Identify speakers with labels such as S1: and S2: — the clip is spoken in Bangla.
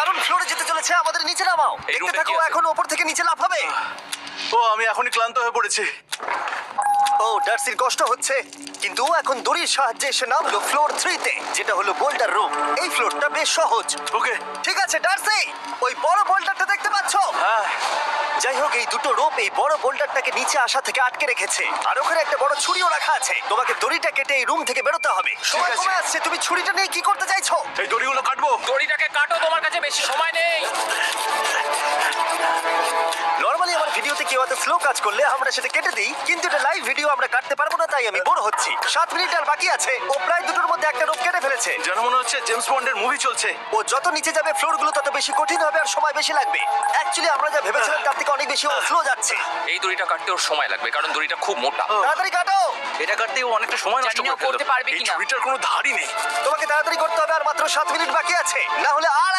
S1: দারুণ ফ্লোরে যেতে চলেছে, আমাদের নিচে নামাও।
S2: এই
S1: দেখতে
S2: room-টা
S1: থাকো,
S2: কি আছে?
S1: এখন ওপর থেকে নিচে লাফাবে।
S3: ও আমি এখনই ক্লান্ত হয়ে পড়েছি।
S1: ও ডার্সির কষ্ট হচ্ছে, কিন্তু ও এখন দড়ির সাহায্যে এসে নামলো ফ্লোর 3 তে, যেটা হলো বোল্ডার রুম। এই ফ্লোরটা বেশ সহজ।
S3: ওকে।
S1: ঠিক আছে ডার্সি, ওই বড় বোল্ডারটা দেখতে পাচ্ছো?
S3: হ্যাঁ।
S1: যাই হোক, এই দুটো রোপ এই বড় বোল্ডারটাকে নিচে আসা থেকে আটকে রেখেছে, আর ওখানে একটা বড় ছুরিও রাখা আছে। তোমাকে দড়িটা কেটে এই রুম থেকে বেরোতে হবে। সময়
S3: আছে।
S1: কমে আসছে, তুমি ছুরিটা নিয়ে কি করতে চাইছো?
S3: এই দড়িগুলো কাটবো।
S2: দড়িটাকে কাটো, তোমার কাছে বেশি সময় নেই।
S1: নরমালি আমার ভিডিওতে কেউ এত স্লো কাজ করলে আমরা সেটা কেটে দিই, কিন্তু এটা লাইভ ভিডিও আমরা কাটতে পারবো না, তাই আমি বোর হচ্ছি। 7 মিনিট আর বাকি আছে। ও প্রায় দুটোর মধ্যে একটা রোপ কেটে ফেলেছে।
S3: যেন মনে হচ্ছে জেমস বন্ডের মুভি চলছে।
S1: ও যত নিচে যাবে ফ্লোরগুলো তত বেশি কঠিন হবে আর সময় বেশি লাগবে। অ্যাকচুয়ালি আমরা যা ভেবেছিলাম তার থেকে অনেক বেশি ও স্লো যাচ্ছে।
S2: এই দড়িটা কাটতে ওর সময় লাগবে, কারণ দড়িটা খুব মোটা।
S1: তাড়াতাড়ি কাটো।
S3: এটা কাটতেও অনেকটা সময় নষ্ট
S2: জানি না ও
S3: করে ফেললো।
S2: করতে পারবে
S3: এই
S2: কিনা।
S3: ছুরিটার কোনো ধারই নেই।
S1: তোমাকে তাড়াতাড়ি করতে হবে, আর মাত্র 7 মিনিট বাকি আছে, না হলে আর